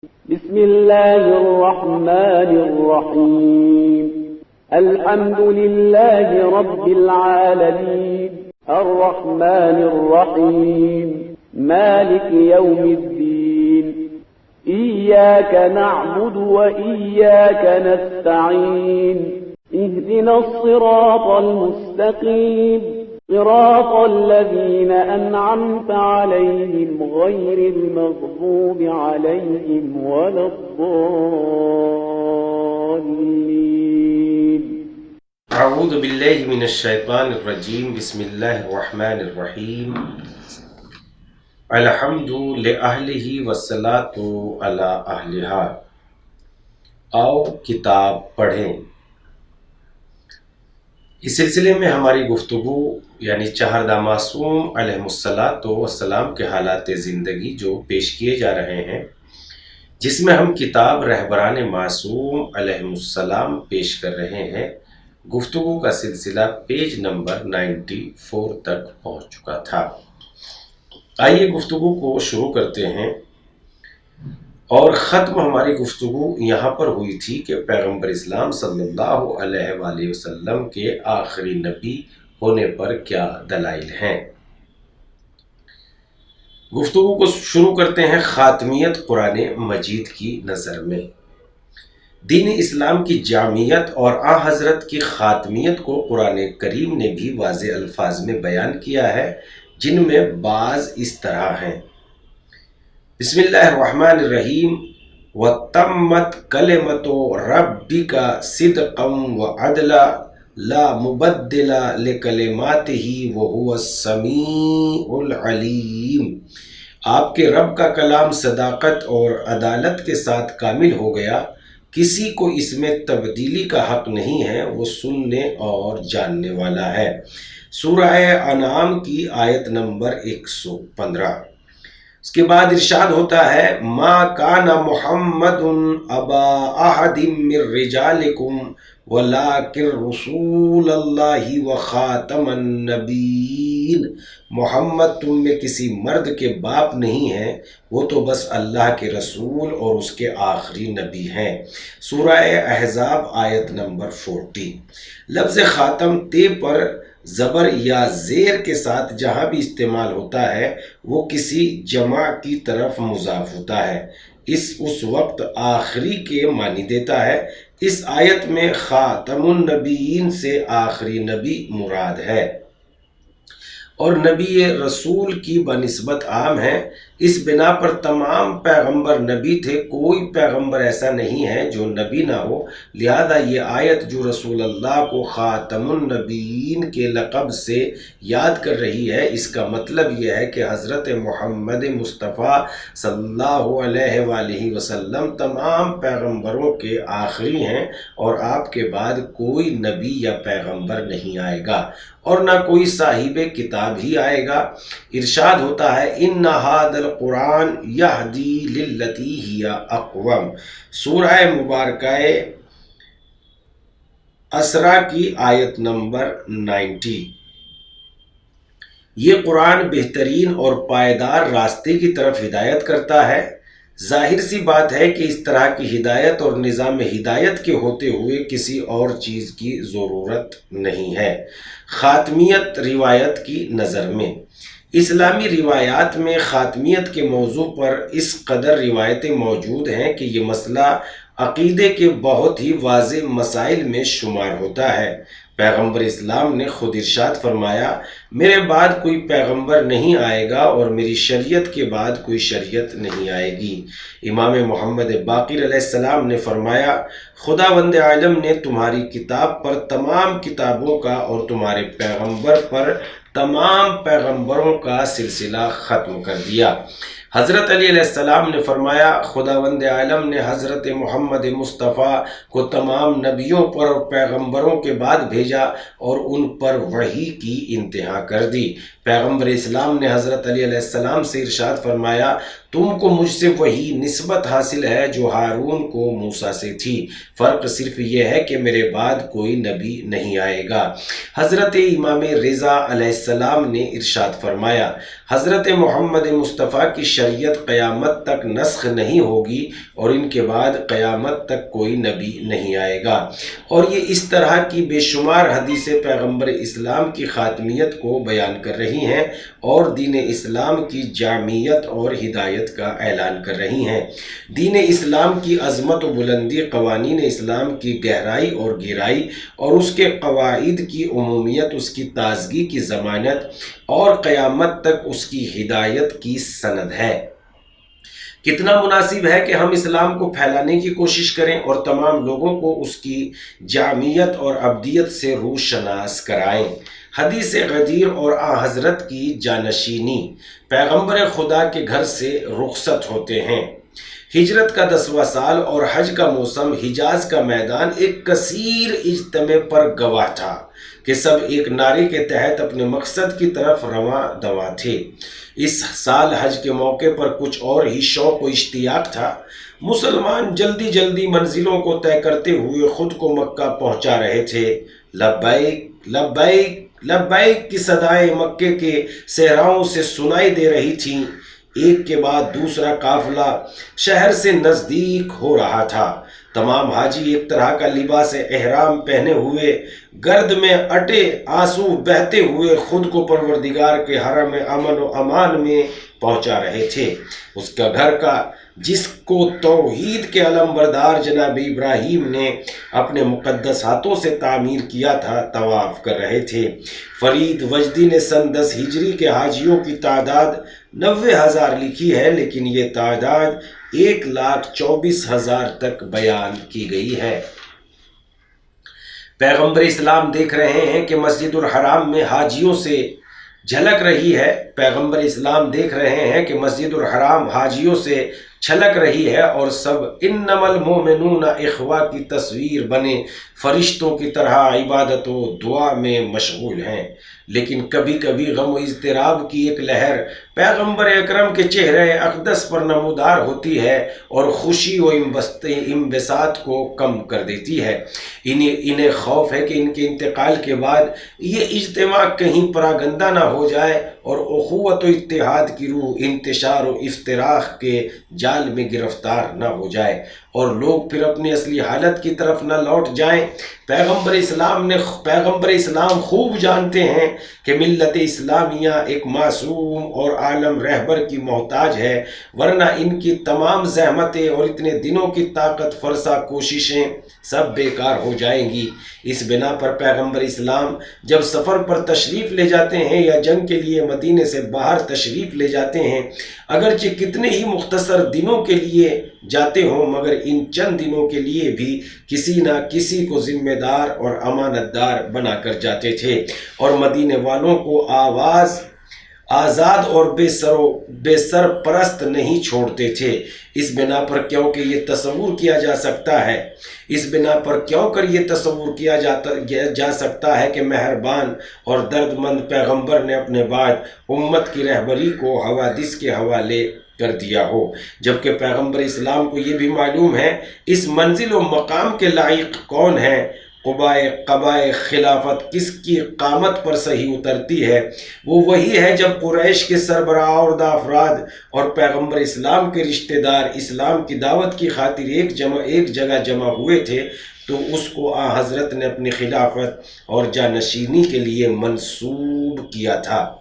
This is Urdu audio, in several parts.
بسم الله الرحمن الرحيم الحمد لله رب العالمين الرحمن الرحيم مالك يوم الدين إياك نعبد وإياك نستعين اهدنا الصراط المستقيم صراط الذين أنعمت عليهم غير المغضوب عليهم ولا الضالين. اعوذ باللہ من الشیطان الرجیم بسم اللہ الرحمن الرحیم الحمد لأہلہ والصلاۃ علی اہلہا. آؤ کتاب پڑھیں. اس سلسلے میں ہماری گفتگو یعنی چہردہ معصوم علیہ السلام کے حالات زندگی جو پیش کیے جا رہے ہیں، جس میں ہم کتاب رہبران معصوم علیہ السلام پیش کر رہے ہیں. گفتگو کا سلسلہ پیج نمبر 94 تک پہنچ چکا تھا. آئیے گفتگو کو شروع کرتے ہیں. اور ختم ہماری گفتگو یہاں پر ہوئی تھی کہ پیغمبر اسلام صلی اللہ علیہ وآلہ وسلم کے آخری نبی ہونے پر کیا دلائل ہیں. گفتگو کو شروع کرتے ہیں خاتمیت قرآن مجید کی نظر میں. دین اسلام کی جامعیت اور آن حضرت کی خاتمیت کو قرآن کریم نے بھی واضح الفاظ میں بیان کیا ہے، جن میں بعض اس طرح ہیں. بسم اللہ الرحمن الرحیم وَتَمَّتْ كَلِمَةُ رَبِّكَ صِدْقًا وَعَدْلًا لَا مُبَدِّلَ لِكَلِمَاتِهِ وَهُوَ السَّمِيعُ الْعَلِيمُ. آپ کے رب کا کلام صداقت اور عدالت کے ساتھ کامل ہو گیا، کسی کو اس میں تبدیلی کا حق نہیں ہے، وہ سننے اور جاننے والا ہے. سورہ انعام کی آیت نمبر 115. اس کے بعد ارشاد ہوتا ہے ما کان محمد ابا احد من رجالکم ولکن رسول اللہ وخاتم النبیین. محمد تم میں کسی مرد کے باپ نہیں ہیں، وہ تو بس اللہ کے رسول اور اس کے آخری نبی ہیں. سورہ احزاب آیت نمبر 40. لفظ خاتم تے پر زبر یا زیر کے ساتھ جہاں بھی استعمال ہوتا ہے وہ کسی جمع کی طرف مضاف ہوتا ہے. اس وقت آخری کے معنی دیتا ہے. اس آیت میں خاتم النبیین سے آخری نبی مراد ہے اور نبی رسول کی بنسبت عام ہے. اس بنا پر تمام پیغمبر نبی تھے، کوئی پیغمبر ایسا نہیں ہے جو نبی نہ ہو. لہذا یہ آیت جو رسول اللہ کو خاتم النبیین کے لقب سے یاد کر رہی ہے، اس کا مطلب یہ ہے کہ حضرت محمد مصطفیٰ صلی اللہ علیہ وآلہ وسلم تمام پیغمبروں کے آخری ہیں اور آپ کے بعد کوئی نبی یا پیغمبر نہیں آئے گا اور نہ کوئی صاحب کتاب ہی آئے گا. ارشاد ہوتا ہے ان ھذا القرآن یہدی للتی ہی اقوم. سورہ مبارکہ اسرا کی آیت نمبر 90. یہ قرآن بہترین اور پائیدار راستے کی طرف ہدایت کرتا ہے. ظاہر سی بات ہے کہ اس طرح کی ہدایت اور نظام ہدایت کے ہوتے ہوئے کسی اور چیز کی ضرورت نہیں ہے. خاتمیت روایت کی نظر میں اسلامی روایات میں خاتمیت کے موضوع پر اس قدر روایتیں موجود ہیں کہ یہ مسئلہ عقیدے کے بہت ہی واضح مسائل میں شمار ہوتا ہے. پیغمبر اسلام نے خود ارشاد فرمایا میرے بعد کوئی پیغمبر نہیں آئے گا اور میری شریعت کے بعد کوئی شریعت نہیں آئے گی. امام محمد باقر علیہ السلام نے فرمایا خداوند عالم نے تمہاری کتاب پر تمام کتابوں کا اور تمہارے پیغمبر پر تمام پیغمبروں کا سلسلہ ختم کر دیا. حضرت علی علیہ السلام نے فرمایا خداوند عالم نے حضرت محمد مصطفیٰ کو تمام نبیوں پر اور پیغمبروں کے بعد بھیجا اور ان پر وحی کی انتہا کر دی. پیغمبر اسلام نے حضرت علی علیہ السلام سے ارشاد فرمایا تم کو مجھ سے وہی نسبت حاصل ہے جو ہارون کو موسیٰ سے تھی، فرق صرف یہ ہے کہ میرے بعد کوئی نبی نہیں آئے گا۔ حضرت امام رضا علیہ السلام نے ارشاد فرمایا، حضرت محمد مصطفیٰ کی شریعت قیامت تک نسخ نہیں ہوگی اور ان کے بعد قیامت تک کوئی نبی نہیں آئے گا۔ اور یہ اس طرح کی بے شمار حدیثیں پیغمبر اسلام کی خاتمیت کو بیان کر رہی ہیں اور دین اسلام کی جامعیت اور ہدایت کا اعلان کر رہی ہیں۔ دین اسلام کی عظمت و بلندی، قوانین اسلام کی گہرائی اور گہرائی اور اس کے قواعد کی عمومیت اس کی تازگی کی ضمانت اور قیامت تک اس کی ہدایت کی سند ہے۔ کتنا مناسب ہے کہ ہم اسلام کو پھیلانے کی کوشش کریں اور تمام لوگوں کو اس کی جامعیت اور ابدیت سے روشناس کرائیں۔ حدیث غدیر اور حضرت کی جانشینی، پیغمبر خدا کے گھر سے رخصت ہوتے ہیں۔ ہجرت کا 10واں سال اور حج کا موسم، حجاز کا میدان ایک کثیر اجتماع پر گواہ تھا کہ سب ایک نعرے کے تحت اپنے مقصد کی طرف رواں دواں تھے۔ اس سال حج کے موقع پر کچھ اور ہی شوق و اشتیاق تھا۔ مسلمان جلدی جلدی منزلوں کو طے کرتے ہوئے خود کو مکہ پہنچا رہے تھے۔ لبیک لبیک لبیک کی صدائیں مکے کے صحراؤں سے سنائی دے رہی تھیں۔ ایک کے بعد دوسرا قافلہ شہر سے نزدیک ہو رہا تھا۔ تمام حاجی ایک طرح کا لباس احرام پہنے ہوئے، گرد میں اٹے آنسو بہتے ہوئے خود کو پروردگار کے حرم امن و امان میں پہنچا رہے تھے۔ اس کا گھر کا جس کو توحید کے علم بردار جناب ابراہیم نے اپنے مقدس ہاتھوں سے تعمیر کیا تھا، طواف کر رہے تھے۔ فرید وجدی نے سن 10 ہجری کے حاجیوں کی تعداد 90,000 لکھی ہے، لیکن یہ تعداد 1,24,000 تک بیان کی گئی ہے۔ پیغمبر اسلام دیکھ رہے ہیں کہ مسجد الحرام میں حاجیوں سے جھلک رہی ہے۔ پیغمبر اسلام دیکھ رہے ہیں کہ مسجد الحرام حاجیوں سے چھلک رہی ہے اور سب انما المومنون اخوہ کی تصویر بنے فرشتوں کی طرح عبادت و دعا میں مشغول ہیں۔ لیکن کبھی کبھی غم و اضطراب کی ایک لہر پیغمبر اکرم کے چہرے اقدس پر نمودار ہوتی ہے اور خوشی و انبساط کو کم کر دیتی ہے۔ انہیں خوف ہے کہ ان کے انتقال کے بعد یہ اجتماع کہیں پراگندہ نہ ہو جائے اور اخوت و اتحاد کی روح انتشار و افتراق کے جال میں گرفتار نہ ہو جائے اور لوگ پھر اپنی اصلی حالت کی طرف نہ لوٹ جائیں۔ پیغمبر اسلام خوب جانتے ہیں کہ ملت اسلامیہ ایک معصوم اور عالم رہبر کی محتاج ہے، ورنہ ان کی تمام زحمتیں اور اتنے دنوں کی طاقت فرسا کوششیں سب بیکار ہو جائیں گی۔ اس بنا پر پیغمبر اسلام جب سفر پر تشریف لے جاتے ہیں یا جنگ کے لیے مدینے سے باہر تشریف لے جاتے ہیں، اگرچہ کتنے ہی مختصر دنوں کے لیے جاتے ہوں، مگر ان چند دنوں کے لیے بھی کسی نہ کسی کو ذمہ دار اور امانت دار بنا کر جاتے تھے اور مدینے والوں کو آزاد اور بے سرپرست نہیں چھوڑتے تھے۔ اس بنا پر کیونکہ یہ تصور کیا جا سکتا ہے کہ مہربان اور درد مند پیغمبر نے اپنے بعد امت کی رہبری کو حوادث کے حوالے کر دیا ہو، جبکہ پیغمبر اسلام کو یہ بھی معلوم ہے اس منزل و مقام کے لائق کون ہے۔ قبائے خلافت کس کی قامت پر صحیح اترتی ہے، وہ وہی ہے جب قریش کے سربراہ اور افراد اور پیغمبر اسلام کے رشتہ دار اسلام کی دعوت کی خاطر ایک جگہ جمع ہوئے تھے تو اس کو حضرت نے اپنی خلافت اور جانشینی کے لیے منسوب کیا تھا۔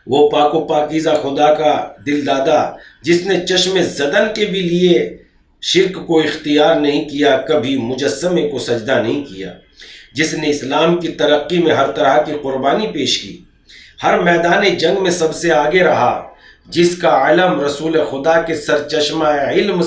وہ پاک و پاکیزہ خدا کا دل دادا جس نے چشم زدن کے بھی لیے شرک کو اختیار نہیں کیا، کبھی مجسمے کو سجدہ نہیں کیا، جس نے اسلام کی ترقی میں ہر طرح کی قربانی پیش کی، ہر میدان جنگ میں سب سے آگے رہا، جس کا علم رسول خدا کے سرچشمہ علم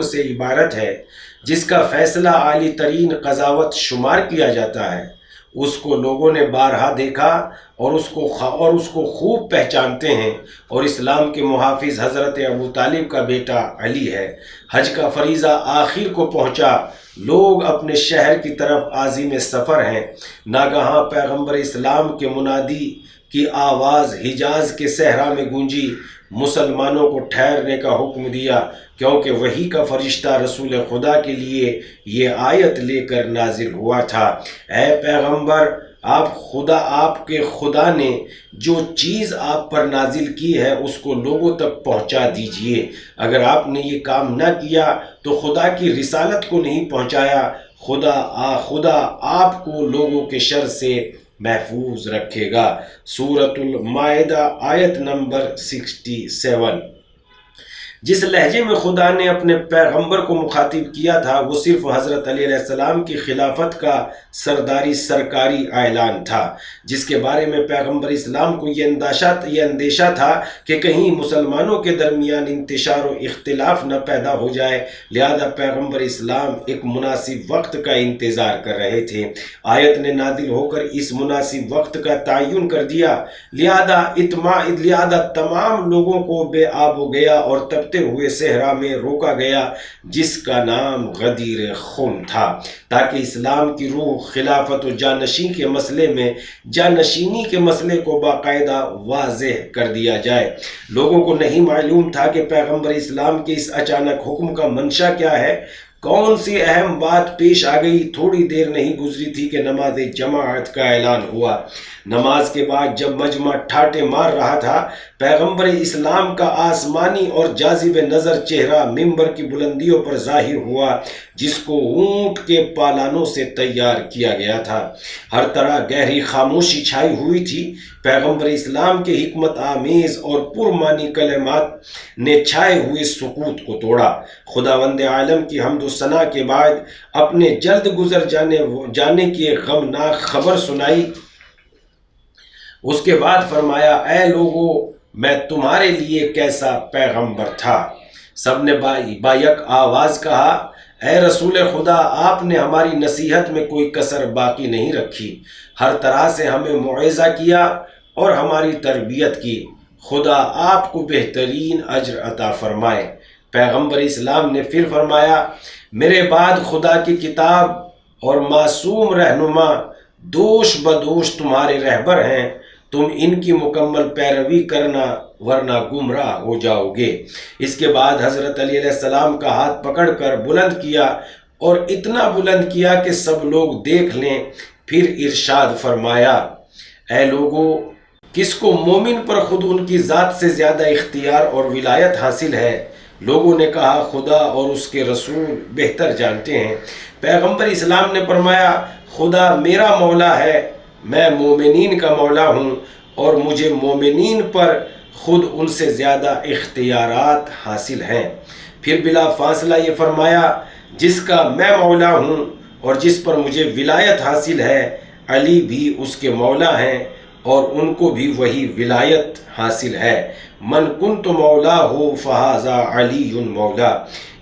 سے عبارت ہے، جس کا فیصلہ عالی ترین قضاوت شمار کیا جاتا ہے، اس کو لوگوں نے بارہا دیکھا اور اس کو خوب پہچانتے ہیں، اور اسلام کے محافظ حضرت ابو طالب کا بیٹا علی ہے۔ حج کا فریضہ آخر کو پہنچا، لوگ اپنے شہر کی طرف عازم سفر ہیں۔ ناگہاں پیغمبر اسلام کے منادی کی آواز حجاز کے صحرا میں گونجی، مسلمانوں کو ٹھہرنے کا حکم دیا، کیونکہ وحی کا فرشتہ رسول خدا کے لیے یہ آیت لے کر نازل ہوا تھا۔ اے پیغمبر، آپ کے خدا نے جو چیز آپ پر نازل کی ہے اس کو لوگوں تک پہنچا دیجئے۔ اگر آپ نے یہ کام نہ کیا تو خدا کی رسالت کو نہیں پہنچایا، خدا آپ کو لوگوں کے شر سے محفوظ رکھے گا۔ سورۃ المائدہ آیت نمبر 67۔ جس لہجے میں خدا نے اپنے پیغمبر کو مخاطب کیا تھا وہ صرف حضرت علی علیہ السلام کی خلافت کا سرکاری اعلان تھا، جس کے بارے میں پیغمبر اسلام کو یہ اندیشہ تھا کہ کہیں مسلمانوں کے درمیان انتشار و اختلاف نہ پیدا ہو جائے، لہذا پیغمبر اسلام ایک مناسب وقت کا انتظار کر رہے تھے۔ آیت نے نازل ہو کر اس مناسب وقت کا تعین کر دیا، لہذا تمام لوگوں کو بے آب و گیا اور تبتے ہوئے صحرا میں روکا گیا جس کا نام غدیر خم تھا، تاکہ اسلام کی روح خلافت و جانشینی کے مسئلے کو باقاعدہ واضح کر دیا جائے۔ لوگوں کو نہیں معلوم تھا کہ پیغمبر اسلام کے اس اچانک حکم کا منشا کیا ہے۔ کون سی اہم بات پیش آ گئی؟ تھوڑی دیر نہیں گزری تھی کہ نماز جماعت کا اعلان ہوا۔ نماز کے بعد جب مجمع ٹھاٹے مار رہا تھا، پیغمبر اسلام کا آسمانی اور جاذب نظر چہرہ منبر کی بلندیوں پر ظاہر ہوا، جس کو اونٹ کے پالانوں سے تیار کیا گیا تھا۔ ہر طرح گہری خاموشی چھائی ہوئی تھی۔ پیغمبر اسلام کے حکمت آمیز اور پرمعنی کلمات نے چھائے ہوئے سکوت کو توڑا۔ خداوند عالم کی حمد و ثنا کے بعد اپنے جلد گزر جانے کی ایک غمناک خبر سنائی۔ اس کے بعد فرمایا، اے لوگو، میں تمہارے لیے کیسا پیغمبر تھا؟ سب نے بایک آواز کہا، اے رسول خدا، آپ نے ہماری نصیحت میں کوئی کسر باقی نہیں رکھی، ہر طرح سے ہمیں موعظہ کیا اور ہماری تربیت کی، خدا آپ کو بہترین اجر عطا فرمائے۔ پیغمبر اسلام نے پھر فرمایا، میرے بعد خدا کی کتاب اور معصوم رہنما دوش بدوش تمہارے رہبر ہیں، تم ان کی مکمل پیروی کرنا ورنہ گمراہ ہو جاؤ گے۔ اس کے بعد حضرت علی علیہ السلام کا ہاتھ پکڑ کر بلند کیا اور اتنا بلند کیا کہ سب لوگ دیکھ لیں، پھر ارشاد فرمایا، اے لوگو، کس کو مومن پر خود ان کی ذات سے زیادہ اختیار اور ولایت حاصل ہے؟ لوگوں نے کہا، خدا اور اس کے رسول بہتر جانتے ہیں۔ پیغمبر اسلام نے فرمایا، خدا میرا مولا ہے، میں مومنین کا مولا ہوں اور مجھے مومنین پر خود ان سے زیادہ اختیارات حاصل ہیں۔ پھر بلا فاصلہ یہ فرمایا، جس کا میں مولا ہوں اور جس پر مجھے ولایت حاصل ہے، علی بھی اس کے مولا ہیں اور ان کو بھی وہی ولایت حاصل ہے۔ من کنت مولا ہو فہذا علی مولا۔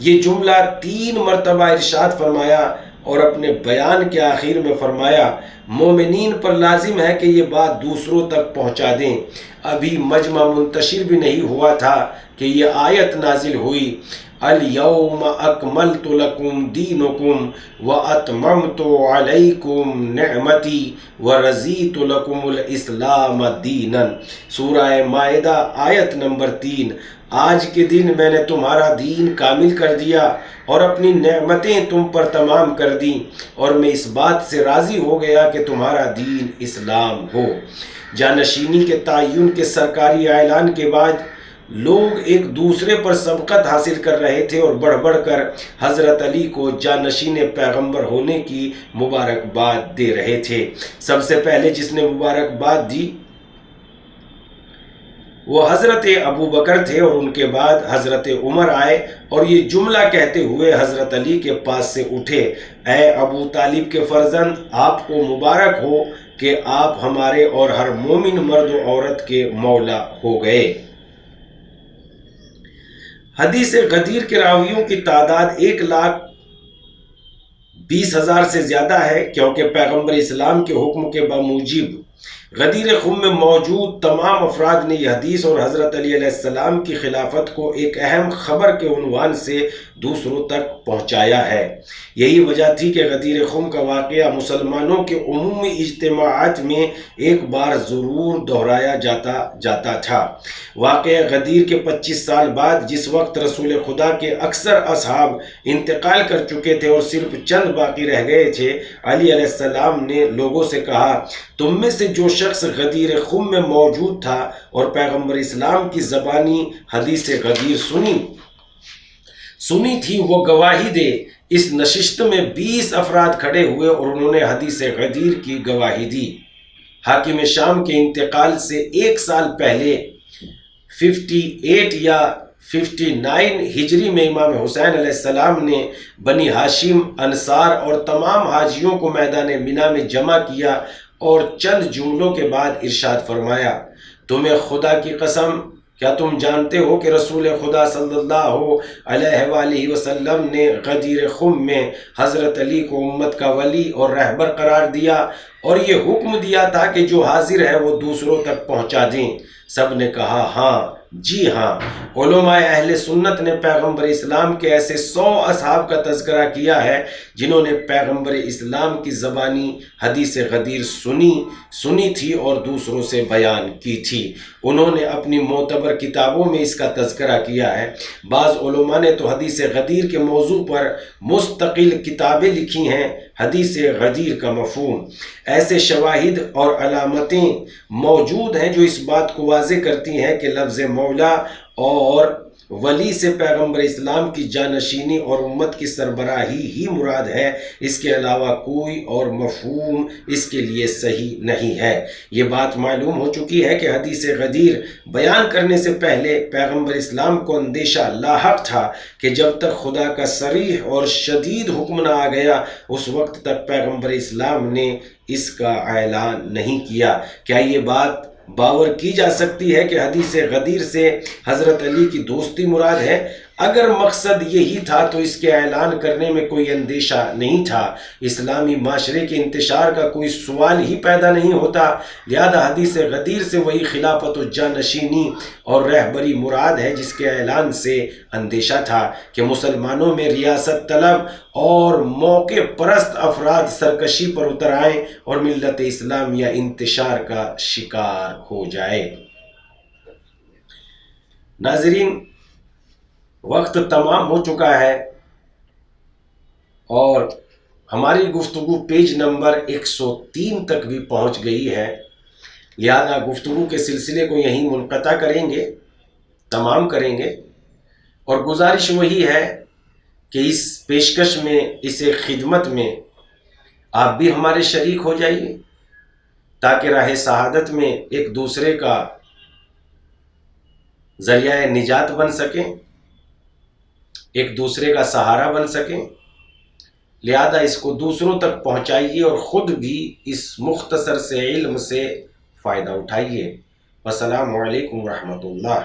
یہ جملہ 3 مرتبہ ارشاد فرمایا اور اپنے بیان کے آخر میں فرمایا، مومنین پر لازم ہے کہ یہ بات دوسروں تک پہنچا دیں۔ ابھی مجمع منتشر بھی نہیں ہوا تھا کہ یہ آیت نازل ہوئی، الیوم اکملت لکم دینکم واتممت علیکم نعمتی ورضیت لکم الاسلام دینا۔ سورہ مائدہ آیت نمبر 3۔ آج کے دن میں نے تمہارا دین کامل کر دیا اور اپنی نعمتیں تم پر تمام کر دیں، اور میں اس بات سے راضی ہو گیا کہ تمہارا دین اسلام ہو۔ جانشینی کے تعین کے سرکاری اعلان کے بعد لوگ ایک دوسرے پر سبقت حاصل کر رہے تھے اور بڑھ بڑھ کر حضرت علی کو جانشین پیغمبر ہونے کی مبارکباد دے رہے تھے۔ سب سے پہلے جس نے مبارکباد دی وہ حضرت ابو بکر تھے، اور ان کے بعد حضرت عمر آئے اور یہ جملہ کہتے ہوئے حضرت علی کے پاس سے اٹھے، اے ابو طالب کے فرزند، آپ کو مبارک ہو کہ آپ ہمارے اور ہر مومن مرد و عورت کے مولا ہو گئے۔ حدیث غدیر کے راویوں کی تعداد 1,20,000 سے زیادہ ہے، کیونکہ پیغمبر اسلام کے حکم کے بموجب غدیر خم میں موجود تمام افراد نے یہ حدیث اور حضرت علی علیہ السلام کی خلافت کو ایک اہم خبر کے عنوان سے دوسروں تک پہنچایا ہے۔ یہی وجہ تھی کہ غدیر خم کا واقعہ مسلمانوں کے عمومی اجتماعات میں ایک بار ضرور دہرایا جاتا تھا۔ واقعہ غدیر کے 25 سال بعد، جس وقت رسول خدا کے اکثر اصحاب انتقال کر چکے تھے اور صرف چند باقی رہ گئے تھے، علی علیہ السلام نے لوگوں سے کہا، تم میں سے جو شخص غدیر خم میں موجود تھا اور پیغمبر اسلام کی زبانی حدیث غدیر سنی تھی، وہ گواہی دے۔ اس نشست میں 20 افراد کھڑے ہوئے اور انہوں نے حدیث غدیر کی گواہی دی۔ حاکم شام کے انتقال سے 1 سال پہلے 58 یا 59 ہجری میں امام حسین علیہ السلام نے بنی ہاشم، انصار اور تمام حاجیوں کو میدان مینا میں جمع کیا اور چند جملوں کے بعد ارشاد فرمایا، تمہیں خدا کی قسم، کیا تم جانتے ہو کہ رسول خدا صلی اللہ علیہ وآلہ وسلم نے غدیر خم میں حضرت علی کو امت کا ولی اور رہبر قرار دیا اور یہ حکم دیا تھا کہ جو حاضر ہے وہ دوسروں تک پہنچا دیں؟ سب نے کہا ہاں، جی ہاں۔ علماء اہل سنت نے پیغمبر اسلام کے ایسے 100 اصحاب کا تذکرہ کیا ہے جنہوں نے پیغمبر اسلام کی زبانی حدیث غدیر سنی تھی اور دوسروں سے بیان کی تھی۔ انہوں نے اپنی معتبر کتابوں میں اس کا تذکرہ کیا ہے۔ بعض علماء نے تو حدیث غدیر کے موضوع پر مستقل کتابیں لکھی ہیں۔ حدیث غدیر کا مفہوم، ایسے شواہد اور علامتیں موجود ہیں جو اس بات کو واضح کرتی ہیں کہ لفظ مولا اور ولی سے پیغمبر اسلام کی جانشینی اور امت کی سربراہی ہی مراد ہے۔ اس کے علاوہ کوئی اور مفہوم اس کے لیے صحیح نہیں ہے۔ یہ بات معلوم ہو چکی ہے کہ حدیث غدیر بیان کرنے سے پہلے پیغمبر اسلام کو اندیشہ لاحق تھا کہ جب تک خدا کا صریح اور شدید حکم نہ آ گیا، اس وقت تک پیغمبر اسلام نے اس کا اعلان نہیں کیا۔ کیا یہ بات باور کی جا سکتی ہے کہ حدیث غدیر سے حضرت علی کی دوستی مراد ہے؟ اگر مقصد یہی تھا تو اس کے اعلان کرنے میں کوئی اندیشہ نہیں تھا۔ اسلامی معاشرے کے انتشار کا کوئی سوال ہی پیدا نہیں ہوتا۔ لہذا حدیث غدیر سے وہی خلافت و جانشینی اور رہبری مراد ہے جس کے اعلان سے اندیشہ تھا کہ مسلمانوں میں ریاست طلب اور موقع پرست افراد سرکشی پر اتر آئیں اور ملت اسلامیہ انتشار کا شکار ہو جائے۔ ناظرین، وقت تمام ہو چکا ہے اور ہماری گفتگو پیج نمبر 103 تک بھی پہنچ گئی ہے۔ لہذا گفتگو کے سلسلے کو یہیں منقطع کریں گے، تمام کریں گے، اور گزارش وہی ہے کہ اس پیشکش میں، اس خدمت میں آپ بھی ہمارے شریک ہو جائیے تاکہ راہ سعادت میں ایک دوسرے کا ذریعہ نجات بن سکیں، ایک دوسرے کا سہارا بن سکیں۔ لہذا اس کو دوسروں تک پہنچائیے اور خود بھی اس مختصر سے علم سے فائدہ اٹھائیے۔ والسلام علیکم ورحمۃ اللہ۔